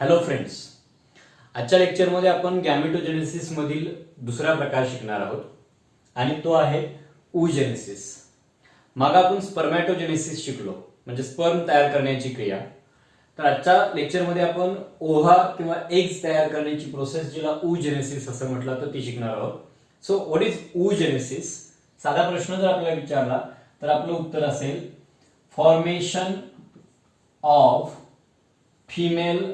Hello friends, आजच्या लेक्चरमध्ये आपण गॅमेटोजेनेसिस मधील दुसरा प्रकार शिकणार आहोत आणि तो आहे oogenesis. मग आपण स्पर्मॅटोजेनेसिस शिकलो म्हणजे स्पर्म तयार करण्याची क्रिया. तर आजच्या लेक्चरमध्ये आपण ओव्हा किंवा एग्स तयार करण्याची प्रोसेस जिला oogenesis असं म्हटलं तर ती शिकणार आहोत. So what is oogenesis? साधा प्रश्न जर आपल्याला विचारला तर आपलं उत्तर असेल formation of female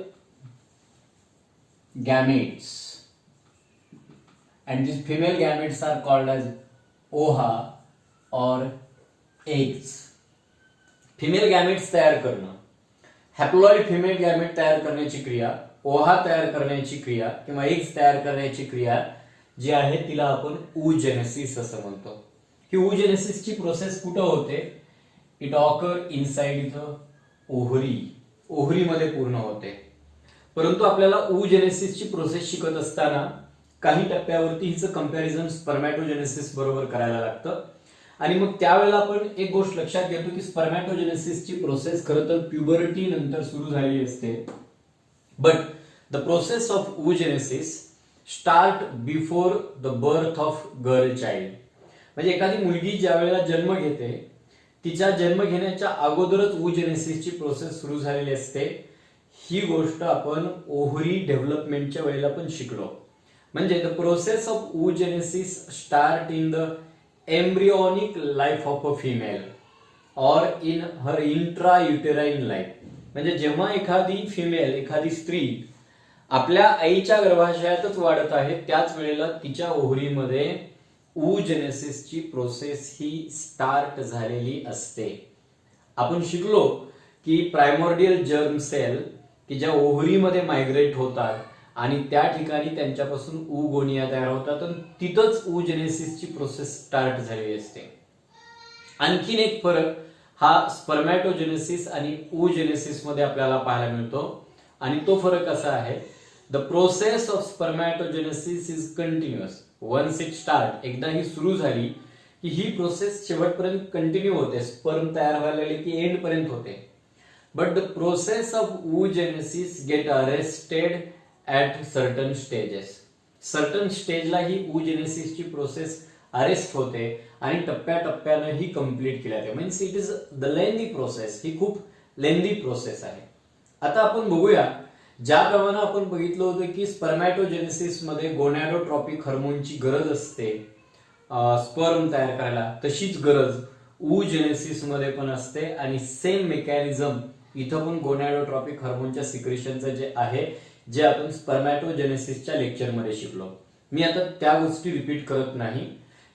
gametes, and these female gametes are called as ova or eggs. Female gametes तयार करणं, हॅप्लॉइड फिमेल गॅमेट तयार करण्याची क्रिया, ओहा तयार करण्याची क्रिया किंवा एग्स तयार करण्याची क्रिया जी आहे तिला आपण oogenesis असं म्हणतो. ही oogenesisची प्रोसेस कुठं होते? It occur inside the ovary, ओव्हरीमध्ये पूर्ण होते. परंतु आपल्याला oogenesisची प्रोसेस शिकत असताना काही टप्प्यावरती हिचं कंपॅरिझन स्पर्मॅटोजेनेसिस बरोबर करायला लागतं आणि मग त्यावेळेला आपण एक गोष्ट लक्षात घेतो की स्पर्मॅटोजेनेसिसची प्रोसेस खरं तर प्युबर्टी नंतर सुरू झालेली असते. But the process of oogenesis start before the birth of girl child. म्हणजे एखादी मुलगी ज्या वेळेला जन्म घेते तिच्या जन्म घेण्याच्या अगोदरच oogenesisची प्रोसेस सुरू झालेली असते. ही गोष्ट आपण ओव्हरी डेव्हलपमेंटच्या वेळेला पण शिकलो. म्हणजे the process of oogenesis start in the embryonic life of a female और in her intrauterine life. म्हणजे जेव्हा एखादी फिमेल, एखादी स्त्री आपल्या आईच्या गर्भाशयातच वाढत आहे त्याच वेळेला तिच्या ओव्हरीमध्ये oogenesisची प्रोसेस ही स्टार्ट झालेली असते. आपण शिकलो की प्रायमॉर्डियल जर्म सेल की ज्या ओव्हरीमध्ये मायग्रेट होतात आणि त्या ठिकाणी त्यांच्यापासून oogonia तयार होतात आणि तिथंच oogenesisची प्रोसेस स्टार्ट झालेली असते. आणखीन एक फरक हा स्पर्मॅटोजेनेसिस आणि oogenesis मध्ये आपल्याला पाहायला मिळतो आणि तो फरक असा आहे, the process of spermatogenesis is continuous. Once it start, एकदा ही सुरू झाली की ही प्रोसेस शेवटपर्यंत कंटिन्यू होते, स्पर्म तयार व्हायला लागले की एंड पर्यंत होते. But the process of oogenesis get arrested at certain stages. Certain स्टेजला ही oogenesisची प्रोसेस अरेस्ट होते आणि टप्प्याटप्प्यानं ही कंप्लीट केली जाते. Means it is the lengthy process, ही खूप लेंदी प्रोसेस आहे. आता आपण बघूया, ज्याप्रमाणे आपण बघितलं होतं की स्पर्मॅटोजेनेसिस मध्ये गोनॅडोट्रॉपिक हार्मोनची गरज असते स्पर्म तयार करायला, तशीच गरज oogenesis मध्ये पण असते आणि सेम मेकॅनिझम इथं पण गोनॅडोट्रॉपिक हार्मोनच्या सिक्रेशनचं जे आहे, जे आपण स्पर्मॅटोजेनेसिसच्या लेक्चरमध्ये शिकलो. मी आता त्या गोष्टी रिपीट करत नाही.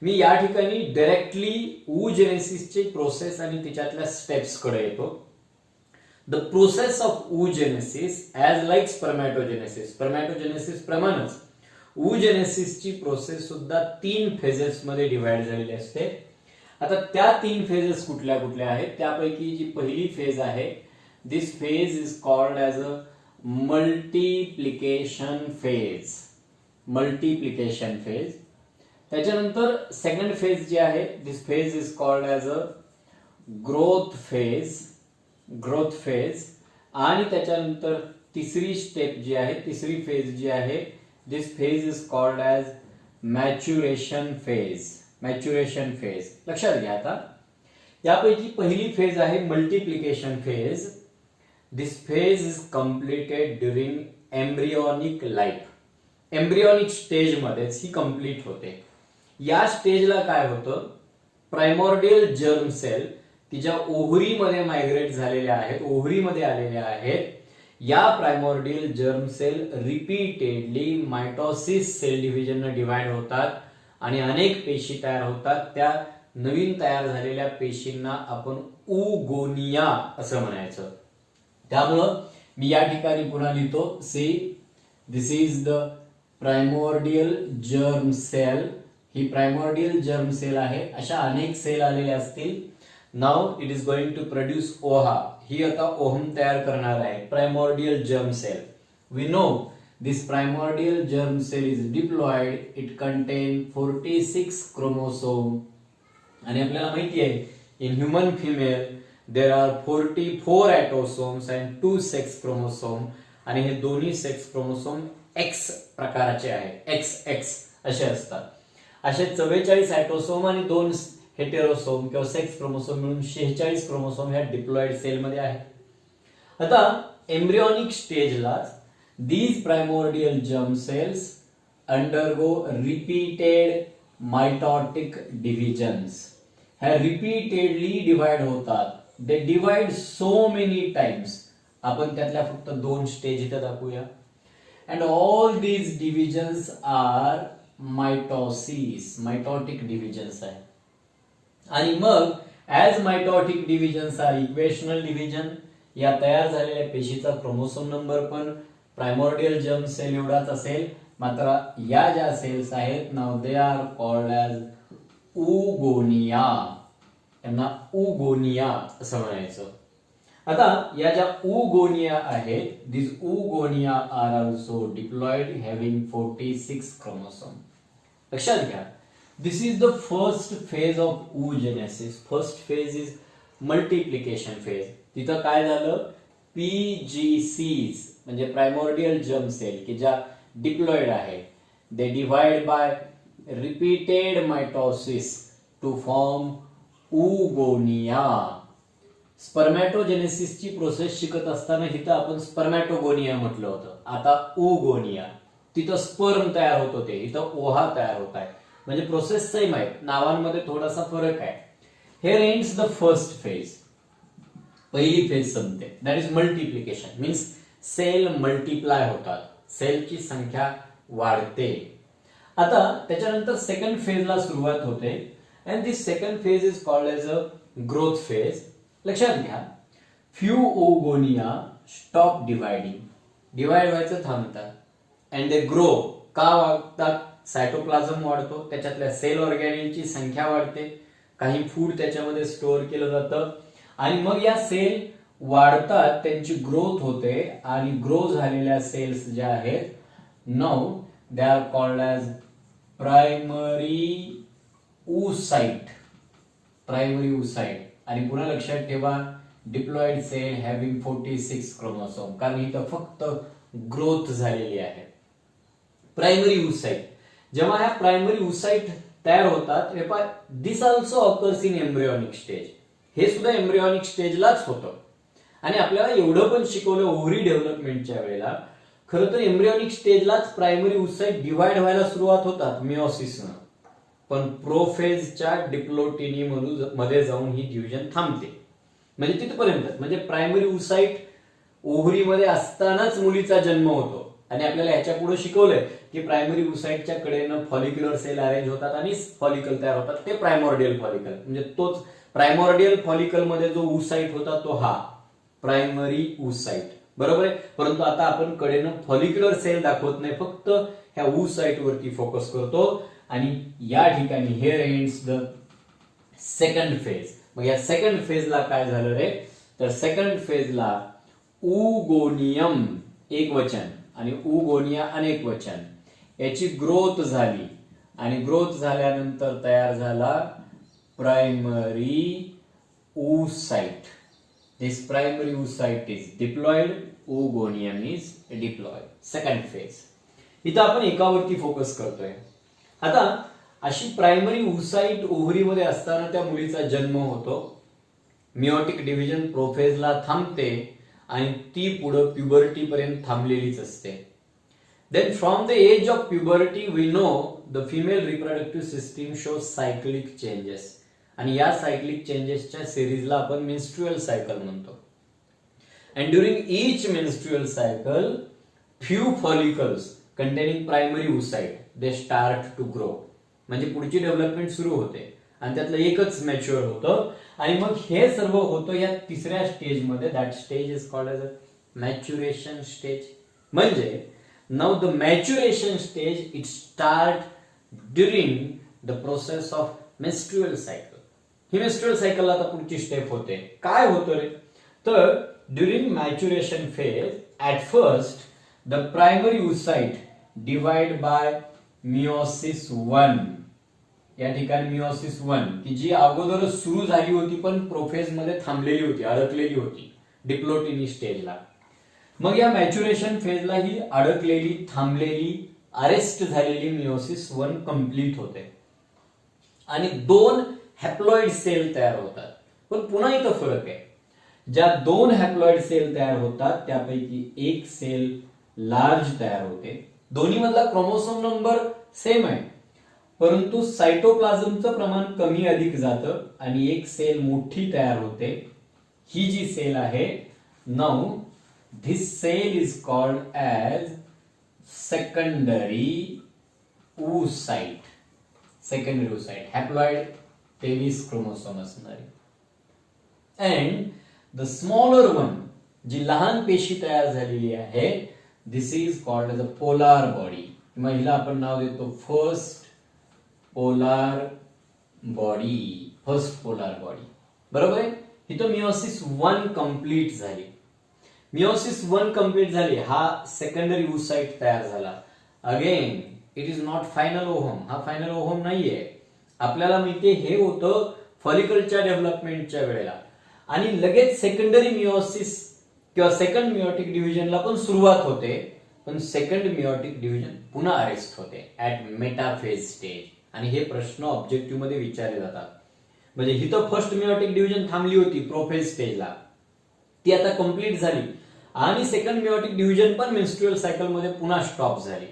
मी या ठिकाणी डायरेक्टली oogenesisची प्रोसेस आणि तिच्यातल्या स्टेप्स कडे येतो. The process of oogenesis as like spermatogenesis, spermatogenesis प्रमाणेच oogenesisची प्रोसेस सुद्धा 3 फेजेस मध्ये डिवाइड झालेली असते. आता त्या 3 फेजेस कुठल्या कुठल्या आहेत? त्यापैकी जी पहिली फेज आहे, this phase is called as a multiplication phase. Multiplication phase. त्याच्यानंतर सेकंड फेज जी आहे, this phase is called as a growth phase. Growth phase. आणि त्याच्यानंतर तिसरी स्टेप जी आहे, तिसरी फेज जी आहे, this phase is called as maturation phase. Maturation phase. लक्षात घ्या, आता यापैकी पहिली फेज आहे multiplication phase. This phase is completed during embryonic life. Embryonic stage मध्येच ही कम्प्लीट होते. या स्टेजला काय होतं, प्रायमॉर्डियल जर्म सेल की ज्या ओव्हरीमध्ये मायग्रेट झालेल्या आहेत, ओव्हरीमध्ये आलेल्या आहेत, या primordial germ cell repeatedly mitosis cell डिव्हिजनने डिवाइड होतात आणि अनेक पेशी तयार होतात. त्या नवीन तयार झालेल्या पेशींना आपण oogonia असं म्हणायचं. त्यामुळं मी या ठिकाणी पुन्हा लिहितो, see this is the primordial germ cell. ही प्रायमॉर्डियल जर्म सेल आहे. अशा अनेक सेल आलेल्या असतील. Now it is going to produce ovum. ही आता ओहम तयार करणार आहे, primordial germ cell. We know this primordial germ cell is diploid. It contain 46 chromosome. आणि आपल्याला माहिती आहे, in human female there are 44 autosomes and 2 sex chromosomes. आणि हे दोन्ही सेक्स क्रोमोसोम एक्स प्रकाराचे आहेत, एक्स एक्स असे असतात. असे 44 सायटोसोम आणि 2 हेटेरोसोम किंवा सेक्स क्रोमोसोम मिळून 46 क्रोमोसोम ह्या डिप्लॉइड सेलमध्ये आहेत. आता एम्ब्रियोनिक स्टेजला these primordial germ cells undergo repeated mitotic divisions. ह्या रिपीटेडली डिवाइड होतात. They divide so many times. आपण त्यातल्या फक्त 2 स्टेज इथे दाखवूया. And all these divisions are mitosis, mitotic divisions आहे. आणि मग as mitotic divisions are equational division, या तयार झालेल्या पेशीचा क्रोमोसोम नंबर पण प्रायमोर्डियल जर्म सेल एवढाच असेल, मात्र या ज्या सेल्स आहेत नाव they are called as oogonia. यांना उगोनिया असं म्हणायचं. आता या ज्या उगोनिया आहेत, this oogonia are also diploid having 46 chromosome. लक्षात घ्या, this is the first phase of oogenesis. First phase is multiplication phase. तिथं काय झालं, पीजीसीज म्हणजे प्रायमोर्डियल जर्म सेल की ज्या डिप्लॉइड आहे, they divide by repeated mitosis to form oogonia. स्पर्मॅटोजेनेसिसची प्रोसेस शिकत असताना इथं आपण स्पर्मॅटोगोनिया म्हटलं होतं, आता उगोनिया. तिथं स्पर्म तयार होत होते, इथं ओहा तयार होत आहे. म्हणजे प्रोसेस सेम आहे, नावांमध्ये थोडासा फरक आहे. Here ends the first phase. पहिली फेज संपते, that is multiplication. Means cell multiply होतात, सेलची संख्या वाढते. आता त्याच्यानंतर सेकंड फेजला सुरुवात होते. And this second phase is called as a growth phase. लक्षात घ्या, few oogonia stop dividing. Divide व्हायचं थांबतात. And they grow. का वाढतात? सायटोप्लाझम वाढतो, त्याच्यातल्या सेल ऑर्गॅनिलची संख्या वाढते, काही फूड त्याच्यामध्ये स्टोअर केलं जातं आणि मग या सेल वाढतात, त्यांची ग्रोथ होते आणि ग्रो झालेल्या सेल्स ज्या आहेत now they are called as primary oocyte. Primary oocyte. आणि पुन्हा लक्षात ठेवा, डिप्लॉइड सेल हॅव्हिंग 46 क्रोमोसोम, कारण इथं फक्त ग्रोथ झालेली आहे. Primary oocyte. जेव्हा ह्या प्रायमरी oocyte तयार होतात, this also occurs in embryonic stage. हे सुद्धा एम्ब्रियोनिक स्टेजलाच होतं. आणि आपल्याला एवढं पण शिकवलं ओव्हरी डेव्हलपमेंटच्या वेळेला, खरं तर एम्ब्रियोनिक स्टेजलाच प्रायमरी oocyte डिवाइड व्हायला सुरुवात होतात मिओसिसनं. पण प्रोफेजच्या डिप्लोटिनी मध्ये जाऊन ही डिव्हिजन थांबते. म्हणजे तिथपर्यंत, म्हणजे प्रायमरी oocyte ओव्हरीमध्ये असतानाच मुलीचा जन्म होतो. आणि आपल्याला ह्याच्या पुढे शिकवलंय की प्रायमरी oocyteच्या कडेनं फॉलिक्युलर सेल अरेंज होतात आणि फॉलिकल तयार होतात, ते प्रायमॉर्डियल फॉलिकल. म्हणजे तोच प्रायमॉर्डियल फॉलिकल मध्ये जो oocyte होता तो हा प्रायमरी oocyte. बरोबर आहे. परंतु आता आपण कडेनं फॉलिक्युलर सेल दाखवत नाही, फक्त ह्या oocyte वरती फोकस करतो. आणि या ठिकाणी hair ends the second phase. मग या सेकंड फेजला काय झालं रे, तर सेकंड फेजला उगोनियम एक वचन आणि उगोनिया अनेक वचन याची ग्रोथ झाली. आणि ग्रोथ झाल्यानंतर तयार झाला primary oocyte. This primary oocyte is diploid, oogonium is diploid. Second phase. इथं आपण एकावरती फोकस करतोय. आता अशी प्रायमरी oocyte ओव्हरीमध्ये असताना त्या मुलीचा जन्म होतो. मिओटिक डिव्हिजन प्रोफेजला थांबते आणि ती पुढे प्युबर्टी पर्यंत थांबलेलीच असते. Then from the age of puberty we know the female reproductive system show cyclic changes. आणि या सायक्लिक चेंजेसच्या सिरीजला आपण मेन्स्ट्रुअल सायकल म्हणतो. And during each menstrual cycle few follicles containing primary oocyte they start to grow. म्हणजे पुढची development सुरू होते आणि त्यातलं एकच मॅच्युअर होतं. आणि मग हे सर्व होतं या तिसऱ्या स्टेजमध्ये. That stage is called as a maturation stage. म्हणजे now the maturation stage it start during the process of menstrual cycle. ही मेन्स्ट्रुअल सायकल आता पुढची स्टेप होते. काय होतं रे, तर during maturation phase at first the primary oocyte divide by meiosis 1. या ठिकाणी मिओसिस 1 की जी अगोदरच सुरू झाली होती पण प्रोफेज मध्ये थांबलेली होती, अडकलेली होती डिप्लोटिनी स्टेजला. मग या मॅच्युरेशन फेजला ही अडकलेली, थांबलेली, अरेस्ट झालेली मिओसिस 1 कंप्लीट होते आणि 2 हॅप्लॉइड सेल तयार होतात. पण पुन्हा इथं फरक आहे. ज्या 2 हॅप्लॉइड सेल तयार होतात त्यापैकी एक सेल लार्ज तयार होते. दोन्ही मधला क्रोमोसोम नंबर सेम आहे, परंतु सायटोप्लाझमचं प्रमाण कमी अधिक जातं आणि एक सेल मोठी तयार होते. ही जी सेल आहे, now this cell is called as secondary oocyte. Secondary oocyte, haploid 23 chromosome असणारी. अँड द स्मॉलर वन, जी लहान पेशी तयार झालेली आहे, this is called as a polar body. मग हिला आपण नाव देतो first polar body. First polar body. बरोबर आहे. इथं मिओसिस 1 कंप्लीट झाली. मिओसिस 1 कंप्लीट झाली, हा सेकंडरी oocyte तयार झाला. Again it is not final ohm. हा फायनल ओहम नाहीये. आपल्याला माहितीये हे होतं फॉलिकलच्या डेव्हलपमेंटच्या वेळेला आणि लगेच सेकंडरी मिओसिस किंवा सेकंड मिओटिक डिव्हिजनला पण सुरुवात होते, पण सेकंड मिओटिक डिव्हिजन पुन्हा अरेस्ट होते ऍट मेटाफेज स्टेज. आणि हे प्रश्न ऑब्जेक्टिव्ह मध्ये विचारले जातात. म्हणजे इथं फर्स्ट मिओटिक डिव्हिजन थांबली होती प्रोफेज स्टेजला, ती आता कंप्लीट झाली आणि सेकंड मिओटिक डिव्हिजन पण मेन्स्ट्रुअल सायकल मध्ये पुन्हा स्टॉप झाली.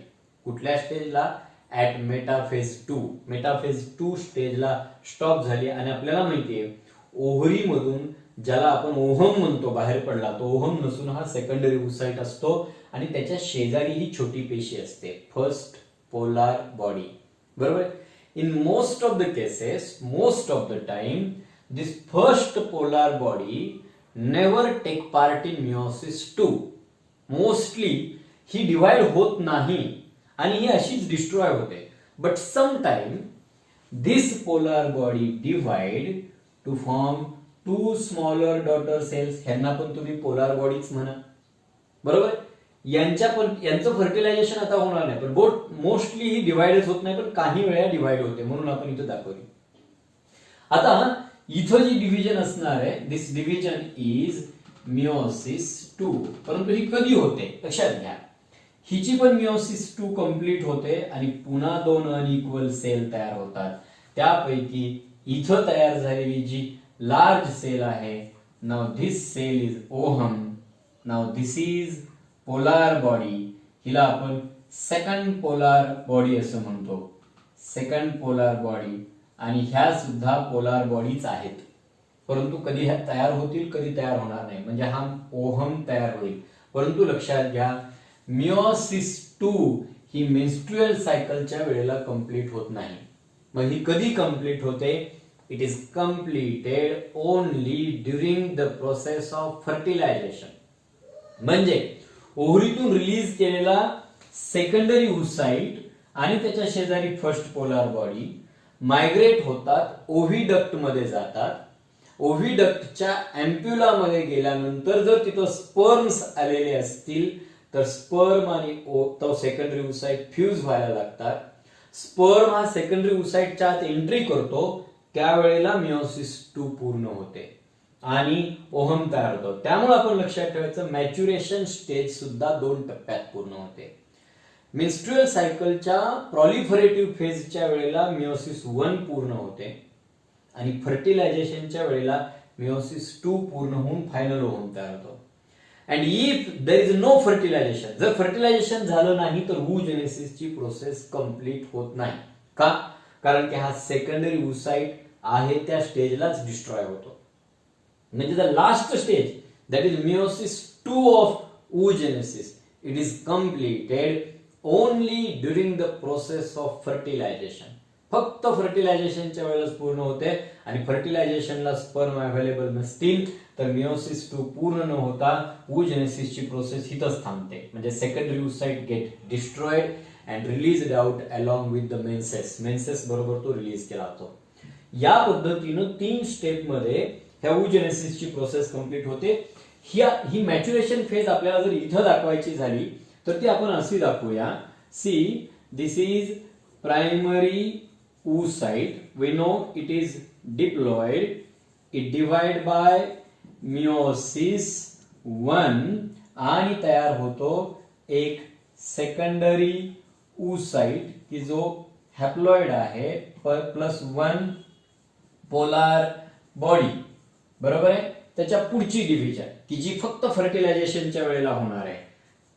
कुठल्या स्टेजला? At metaphase 2. मेटाफेज 2 स्टेजला स्टॉप झाली. आणि आपल्याला माहितीये ओव्हरी मधून ज्याला आपण ओहम म्हणतो बाहेर पडला, तो ओहम नसून हा सेकंडरी oocyte असतो आणि त्याच्या शेजारी ही छोटी पेशी असते, फर्स्ट पोलार बॉडी. बरोबर. In most of the cases, most of the time, this first polar body never take part in meiosis 2. Mostly ही डिवाइड होत नाही आणि ही अशीच डिस्ट्रॉय होते. But sometime this polar body divide to form 2 smaller daughter cells. ह्यांना पण तुम्ही पोलार बॉडीज म्हणा. बरोबर. यांचं फर्टिलायझेशन आता होणार नाही, पण मोस्टली ही डिवाइडच होत नाही, पण काही वेळा डिवाइड होते, म्हणून आपण इथं दाखवली. आता इथं जी डिव्हिजन असणार आहे, दिस डिव्हिजन इज मिओसिस 2. परंतु ही कधी होते लक्षात घ्या. हिची पण मिओसिस 2 कंप्लीट होते आणि पुन्हा 2 अनइक्वल सेल तयार होतात. त्यापैकी इथं तयार झालेली जी लार्ज सेल आहे, now this cell is ovum. Now this is polar body. हिला आपण सेकंड पोलार बॉडी असं म्हणतो. Second polar body. आणि ह्या सुद्धा पोलार बॉडीज आहेत, परंतु कधी ह्या तयार होतील, कधी तयार होणार नाही. म्हणजे हा ओहम तयार होईल. परंतु लक्षात घ्या, मिओसिस 2 ही मेन्स्ट्रुअल सायकलच्या वेळेला कंप्लीट होत नाही. मग ही कधी कंप्लीट होते? It is completed only during the process of fertilisation. म्हणजे ओव्हरीतून रिलीज केलेला सेकंडरी oocyte आणि त्याच्या शेजारी फर्स्ट पोलार बॉडी मायग्रेट होतात, ओव्हिडक्ट मध्ये जातात. ओव्हिडक्टच्या अँप्युला मध्ये गेल्यानंतर जर तिथं स्पर्म्स आलेले असतील तर स्पर्म आणि तो सेकंडरी oocyte फ्यूज व्हायला लागतात. स्पर्म हा सेकंडरी oocyteच्या आत एंट्री करतो, त्यावेळेला मिओसिस 2 पूर्ण होते आणि ओहम तयार होतो. त्यामुळे आपण लक्षात ठेवायचं, मॅच्युरेशन स्टेज सुद्धा 2 टप्प्यात पूर्ण होते. मेन्स्ट्रुअल सायकलच्या प्रॉलिफरेटिव्ह फेजच्या वेळेला मिओसिस 1 पूर्ण होते आणि फर्टिलायझेशनच्या वेळेला मिओसिस 2 पूर्ण होऊन फायनल ओहम तयार होतो. And if there is no fertilisation, जर फर्टिलायझेशन झालं नाही तर oogenesisची प्रोसेस कंप्लीट होत नाही. का? कारण की हा सेकंडरी oocyte आहे त्या स्टेजलाच डिस्ट्रॉय होतो. म्हणजे the last stage, that is meiosis 2 of oogenesis, it is completed only during the process of fertilisation. फक्त फर्टिलायझेशनच्या वेळेस पूर्ण होते आणि फर्टिलायझेशनला स्पर्म अवेलेबल नसतील तर मिओसिस 2 पूर्ण न होता oogenesisची प्रोसेस इथंच थांबते. म्हणजे secondary oocyte get destroyed and released out along with the menses. Menses बरोबर तो रिलीज केला जातो. या पद्धतीनं 3 स्टेप मध्ये ह्या oogenesisची प्रोसेस कंप्लीट होते. ही मॅच्युरेशन फेज आपल्याला जर इथं दाखवायची झाली तर ती आपण अशी दाखवूया. See, this is primary oocyte. We know it is diploid. It divide by meiosis 1 आणि तयार होतो एक सेकंडरी oocyte की जो हॅप्लॉइड आहे +1 पोलार बॉडी, बरोबर आहे. त्याच्या पुढची डिव्हिजन की जी फक्त फर्टिलायझेशनच्या वेळेला होणार आहे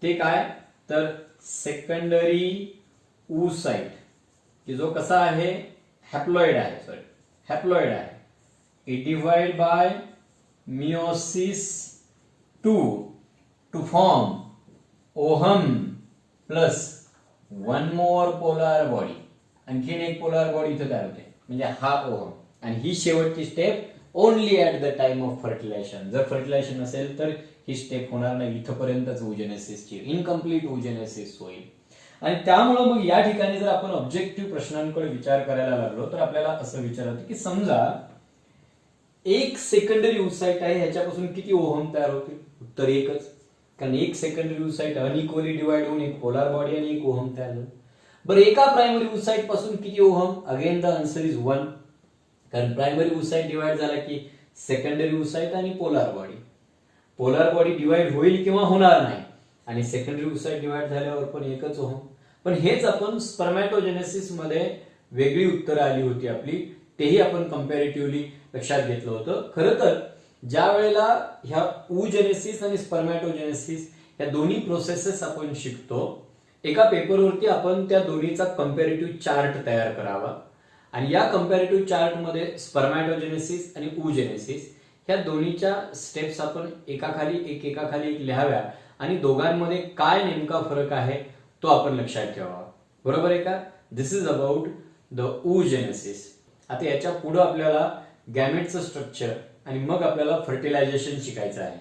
ते काय तर सेकंडरी oocyte की जो कसा आहे हॅप्लॉइड आहे. It divide by meiosis 2 to form ovum plus 1 more polar body. आणखीन एक पोलार बॉडी इथे तयार होते म्हणजे हा ओहम. आणि ही शेवटची step only at the time of fertilisation. जर फर्टिलायझेशन असेल तर ही स्टेप होणार नाही, इथपर्यंतच ओजेनेसिसची इनकम्प्लीट ओजेनेसिस होईल. आणि त्यामुळे मग या ठिकाणी जर आपण ऑब्जेक्टिव्ह प्रश्नांकडे विचार करायला लागलो तर आपल्याला असं विचारतं की समजा एक सेकंडरी oocyte आहे, ह्याच्यापासून किती ओहम तयार होतील? उत्तर एकच, कारण एक सेकंडरी oocyte अनइक्वली डिवाइड होऊन एक पोलार बॉडी आणि एक ओहम तयार झालं. बरं एका प्रायमरी oocyte पासून किती ohm? Again the answer is 1, कारण प्रायमरी oocyte डिवाइड झाला की सेकंडरी oocyte आणि polar body. Polar body divide होईल किंवा होणार नाही, आणि सेकंडरी oocyte डिवाइड झाल्यावर पण एकच ओहम. पण हेच आपण स्पर्मॅटोजेनेसिस मध्ये वेगळी उत्तरं आली होती आपली, तेही आपण कम्पॅरेटिव्हली लक्षात घेतलं होतं. खरं तर ज्या वेळेला ह्या oogenesis आणि स्पर्मॅटोजेनेसिस या दोन्ही प्रोसेसेस आपण शिकतो, एका पेपरवरती आपण त्या दोन्हीचा कम्पॅरेटिव्ह चार्ट तयार करावा आणि या कम्पॅरेटिव्ह चार्टमध्ये स्पर्मॅटोजेनेसिस आणि oogenesis ह्या दोन्हीच्या स्टेप्स आपण एकाखाली एक लिहाव्या आणि दोघांमध्ये काय नेमका फरक आहे तो आपण लक्षात ठेवावा. बरोबर आहे का? दिस इज अबाउट द oogenesis. आता याच्या पुढे आपल्याला गॅमेटचं स्ट्रक्चर आणि मग आपल्याला फर्टिलायझेशन शिकायचं आहे.